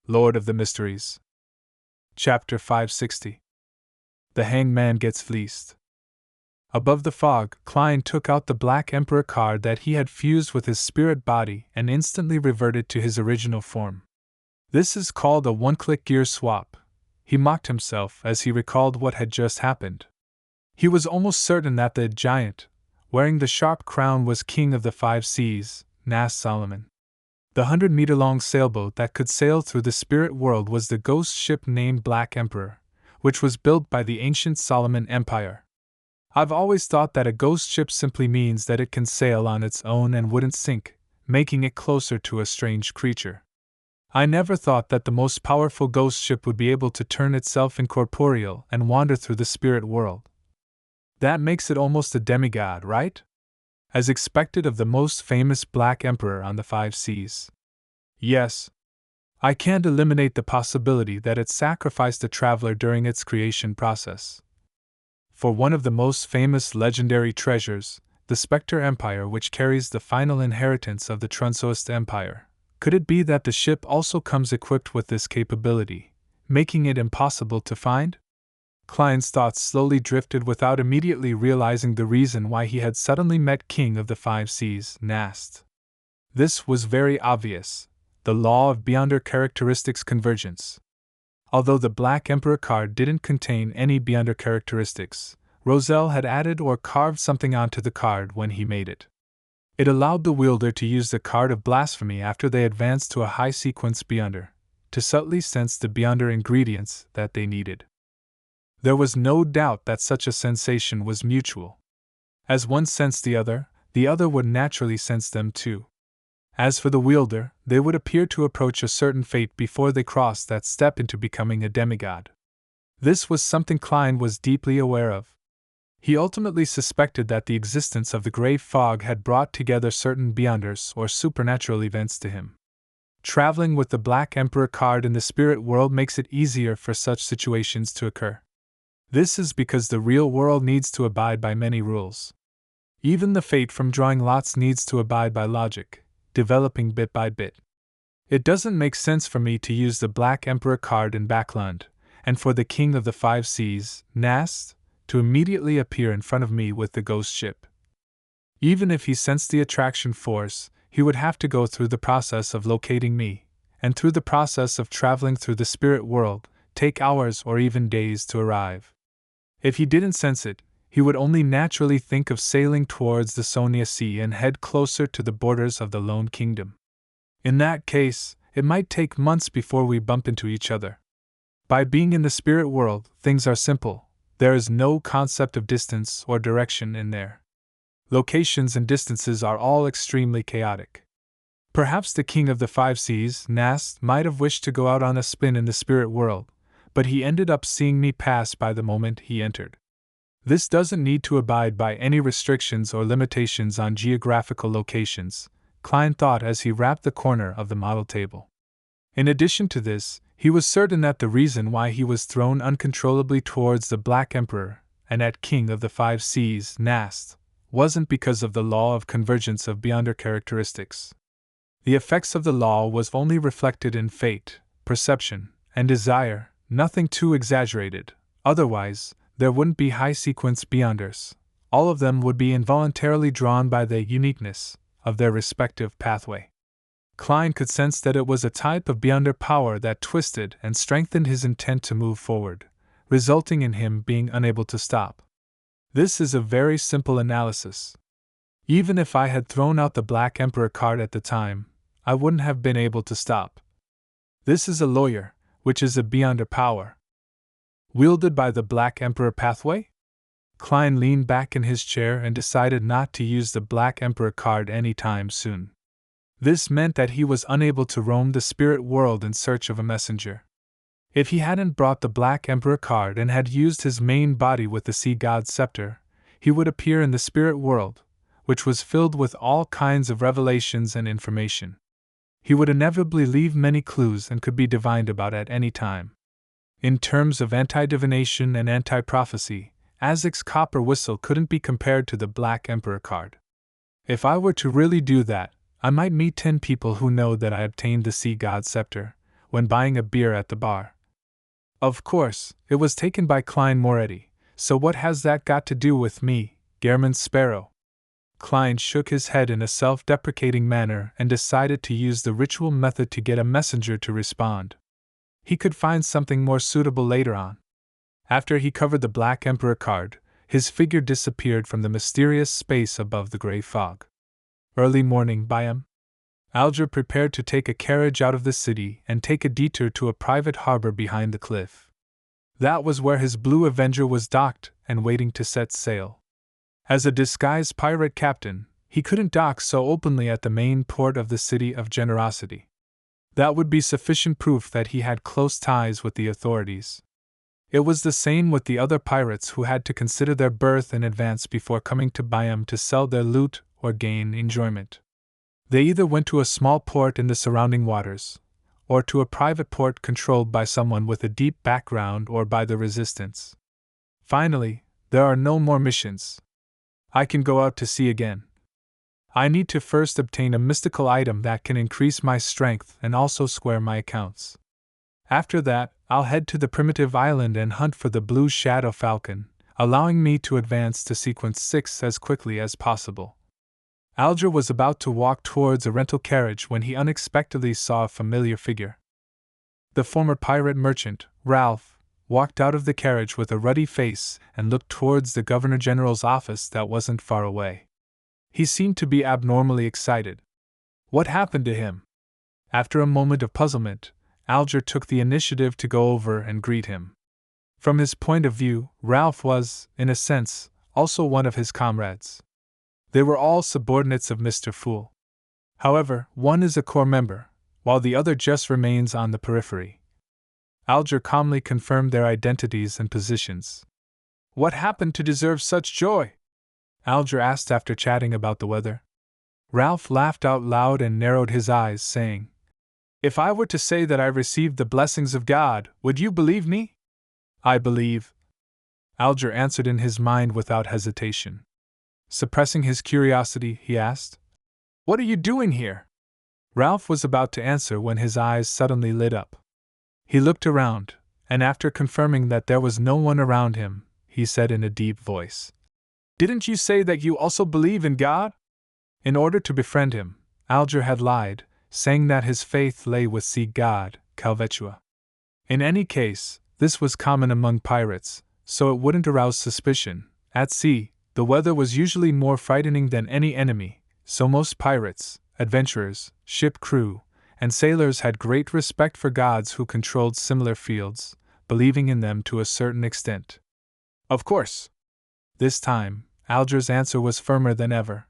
Lord of the Mysteries. Chapter 560. The Hanged Man Gets Fleeced. Above the fog, Klein took out the Black Emperor card that he had fused with his spirit body and instantly reverted to his original form. This is called a one-click gear swap, he mocked himself as he recalled what had just happened. He was almost certain that the giant, wearing the sharp crown, was king of the 5 seas, Nas Solomon. The 100-meter-long sailboat that could sail through the spirit world was the ghost ship named Black Emperor, which was built by the ancient Solomon Empire. I've always thought that a ghost ship simply means that it can sail on its own and wouldn't sink, making it closer to a strange creature. I never thought that the most powerful ghost ship would be able to turn itself incorporeal and wander through the spirit world. That makes it almost a demigod, right? As expected of the most famous Black Emperor on the 5 seas. Yes. I can't eliminate the possibility that it sacrificed a traveler during its creation process. For one of the most famous legendary treasures, the Spectre Empire, which carries the final inheritance of the Trunsoist Empire, could it be that the ship also comes equipped with this capability, making it impossible to find? Klein's thoughts slowly drifted without immediately realizing the reason why he had suddenly met King of the 5 Seas, Nast. This was very obvious, the law of Beyonder characteristics convergence. Although the Black Emperor card didn't contain any Beyonder characteristics, Roselle had added or carved something onto the card when he made it. It allowed the wielder to use the card of blasphemy after they advanced to a high sequence Beyonder, to subtly sense the Beyonder ingredients that they needed. There was no doubt that such a sensation was mutual. As one sensed the other would naturally sense them too. As for the wielder, they would appear to approach a certain fate before they crossed that step into becoming a demigod. This was something Klein was deeply aware of. He ultimately suspected that the existence of the gray fog had brought together certain Beyonders or supernatural events to him. Traveling with the Black Emperor card in the spirit world makes it easier for such situations to occur. This is because the real world needs to abide by many rules. Even the fate from drawing lots needs to abide by logic, developing bit by bit. It doesn't make sense for me to use the Black Emperor card in Backland, and for the King of the 5 Seas, Nast, to immediately appear in front of me with the ghost ship. Even if he sensed the attraction force, he would have to go through the process of locating me, and through the process of traveling through the spirit world, take hours or even days to arrive. If he didn't sense it, he would only naturally think of sailing towards the Sonia Sea and head closer to the borders of the Lone Kingdom. In that case, it might take months before we bump into each other. By being in the spirit world, things are simple. There is no concept of distance or direction in there. Locations and distances are all extremely chaotic. Perhaps the King of the 5 Seas, Nast, might have wished to go out on a spin in the spirit world, but he ended up seeing me pass by the moment he entered. This doesn't need to abide by any restrictions or limitations on geographical locations, Klein thought as he wrapped the corner of the model table. In addition to this, he was certain that the reason why he was thrown uncontrollably towards the Black Emperor and at King of the 5 Seas, Nast, wasn't because of the law of convergence of Beyonder characteristics. The effects of the law was only reflected in fate, perception, and desire, nothing too exaggerated, otherwise, there wouldn't be high-sequence Beyonders. All of them would be involuntarily drawn by the uniqueness of their respective pathway. Klein could sense that it was a type of Beyonder power that twisted and strengthened his intent to move forward, resulting in him being unable to stop. This is a very simple analysis. Even if I had thrown out the Black Emperor card at the time, I wouldn't have been able to stop. This is a lawyer, which is a Beyonder power. Wielded by the Black Emperor pathway? Klein leaned back in his chair and decided not to use the Black Emperor card any time soon. This meant that he was unable to roam the spirit world in search of a messenger. If he hadn't brought the Black Emperor card and had used his main body with the Sea God's scepter, he would appear in the spirit world, which was filled with all kinds of revelations and information. He would inevitably leave many clues and could be divined about at any time. In terms of anti-divination and anti-prophecy, Azek's copper whistle couldn't be compared to the Black Emperor card. If I were to really do that, I might meet 10 people who know that I obtained the Sea God's scepter, when buying a beer at the bar. Of course, it was taken by Klein Moretti, so what has that got to do with me, Gehrman Sparrow? Klein shook his head in a self-deprecating manner and decided to use the ritual method to get a messenger to respond. He could find something more suitable later on. After he covered the Black Emperor card, his figure disappeared from the mysterious space above the gray fog. Early morning by him. Alger prepared to take a carriage out of the city and take a detour to a private harbor behind the cliff. That was where his Blue Avenger was docked and waiting to set sail. As a disguised pirate captain, he couldn't dock so openly at the main port of the City of Generosity. That would be sufficient proof that he had close ties with the authorities. It was the same with the other pirates who had to consider their berth in advance before coming to Bayam to sell their loot or gain enjoyment. They either went to a small port in the surrounding waters, or to a private port controlled by someone with a deep background or by the resistance. Finally, there are no more missions. I can go out to sea again. I need to first obtain a mystical item that can increase my strength and also square my accounts. After that, I'll head to the primitive island and hunt for the blue shadow falcon, allowing me to advance to sequence 6 as quickly as possible. Alger was about to walk towards a rental carriage when he unexpectedly saw a familiar figure. The former pirate merchant, Ralph, walked out of the carriage with a ruddy face and looked towards the Governor General's office that wasn't far away. He seemed to be abnormally excited. What happened to him? After a moment of puzzlement, Alger took the initiative to go over and greet him. From his point of view, Ralph was, in a sense, also one of his comrades. They were all subordinates of Mr. Fool. However, one is a core member, while the other just remains on the periphery. Alger calmly confirmed their identities and positions. What happened to deserve such joy? Alger asked after chatting about the weather. Ralph laughed out loud and narrowed his eyes, saying, If I were to say that I received the blessings of God, would you believe me? I believe, Alger answered in his mind without hesitation. Suppressing his curiosity, he asked, What are you doing here? Ralph was about to answer when his eyes suddenly lit up. He looked around, and after confirming that there was no one around him, he said in a deep voice, Didn't you say that you also believe in God? In order to befriend him, Alger had lied, saying that his faith lay with sea god, Calvetua. In any case, this was common among pirates, so it wouldn't arouse suspicion. At sea, the weather was usually more frightening than any enemy, so most pirates, adventurers, ship crew, and sailors had great respect for gods who controlled similar fields, believing in them to a certain extent. Of course. This time, Alger's answer was firmer than ever.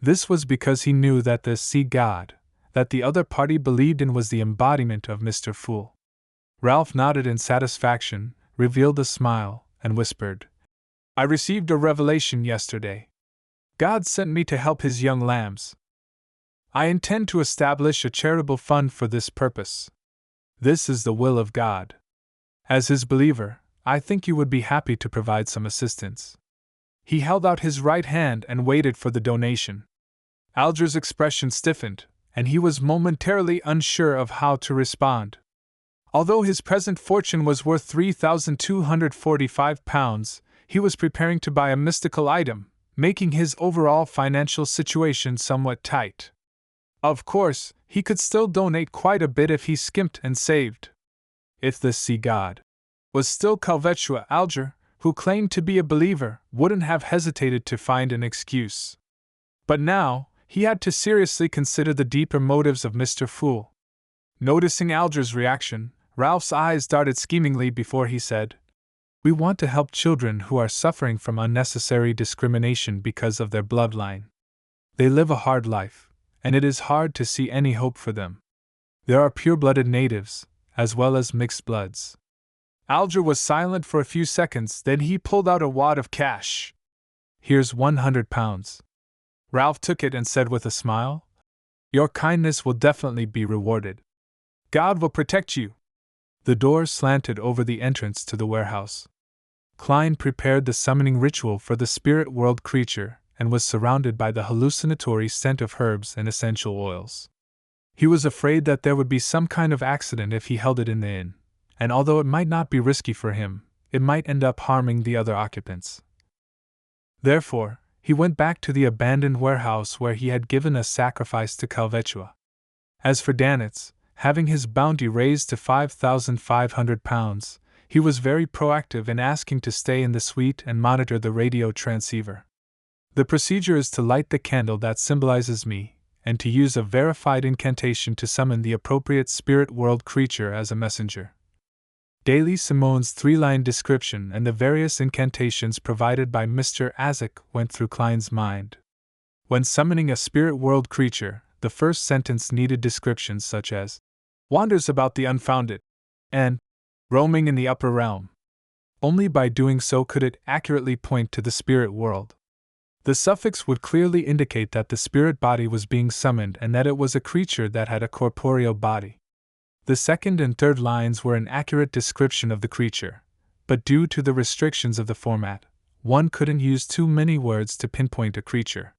This was because he knew that the sea god, that the other party believed in, was the embodiment of Mr. Fool. Ralph nodded in satisfaction, revealed a smile, and whispered, I received a revelation yesterday. God sent me to help his young lambs. I intend to establish a charitable fund for this purpose. This is the will of God. As his believer, I think you would be happy to provide some assistance. He held out his right hand and waited for the donation. Alger's expression stiffened, and he was momentarily unsure of how to respond. Although his present fortune was worth £3,245, he was preparing to buy a mystical item, making his overall financial situation somewhat tight. Of course, he could still donate quite a bit if he skimped and saved. If the sea god was still Calvetua, Alger, who claimed to be a believer, wouldn't have hesitated to find an excuse. But now, he had to seriously consider the deeper motives of Mr. Fool. Noticing Alger's reaction, Ralph's eyes darted schemingly before he said, We want to help children who are suffering from unnecessary discrimination because of their bloodline. They live a hard life, and it is hard to see any hope for them. There are pure-blooded natives, as well as mixed bloods. Alger was silent for a few seconds, then he pulled out a wad of cash. Here's £100. Ralph took it and said with a smile, Your kindness will definitely be rewarded. God will protect you. The door slanted over the entrance to the warehouse. Klein prepared the summoning ritual for the spirit world creature and was surrounded by the hallucinatory scent of herbs and essential oils. He was afraid that there would be some kind of accident if he held it in the inn, and although it might not be risky for him, it might end up harming the other occupants. Therefore, he went back to the abandoned warehouse where he had given a sacrifice to Calvetua. As for Danitz, having his bounty raised to £5,500, he was very proactive in asking to stay in the suite and monitor the radio transceiver. The procedure is to light the candle that symbolizes me, and to use a verified incantation to summon the appropriate spirit world creature as a messenger. Daily Simone's 3-line description and the various incantations provided by Mr. Azek went through Klein's mind. When summoning a spirit world creature, the first sentence needed descriptions such as wanders about the unfounded and roaming in the upper realm. Only by doing so could it accurately point to the spirit world. The suffix would clearly indicate that the spirit body was being summoned and that it was a creature that had a corporeal body. The second and third lines were an accurate description of the creature, but due to the restrictions of the format, one couldn't use too many words to pinpoint a creature.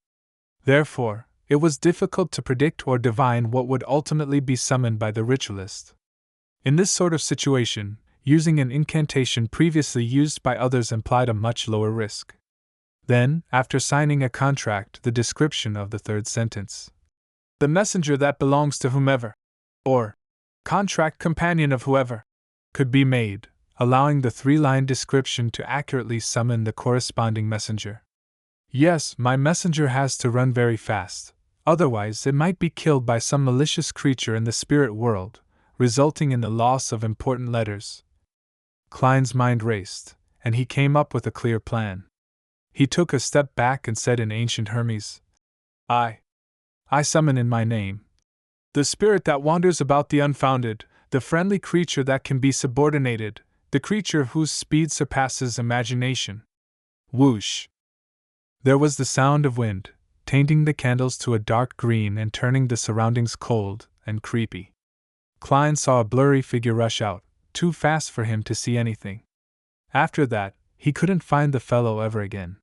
Therefore, it was difficult to predict or divine what would ultimately be summoned by the ritualist. In this sort of situation, using an incantation previously used by others implied a much lower risk. Then, after signing a contract, the description of the third sentence. The messenger that belongs to whomever, or contract companion of whoever, could be made, allowing the 3-line description to accurately summon the corresponding messenger. Yes, my messenger has to run very fast, otherwise it might be killed by some malicious creature in the spirit world, resulting in the loss of important letters. Klein's mind raced, and he came up with a clear plan. He took a step back and said in ancient Hermes, I summon in my name the spirit that wanders about the unfounded, the friendly creature that can be subordinated, the creature whose speed surpasses imagination. Whoosh! There was the sound of wind, tainting the candles to a dark green and turning the surroundings cold and creepy. Klein saw a blurry figure rush out, too fast for him to see anything. After that, he couldn't find the fellow ever again.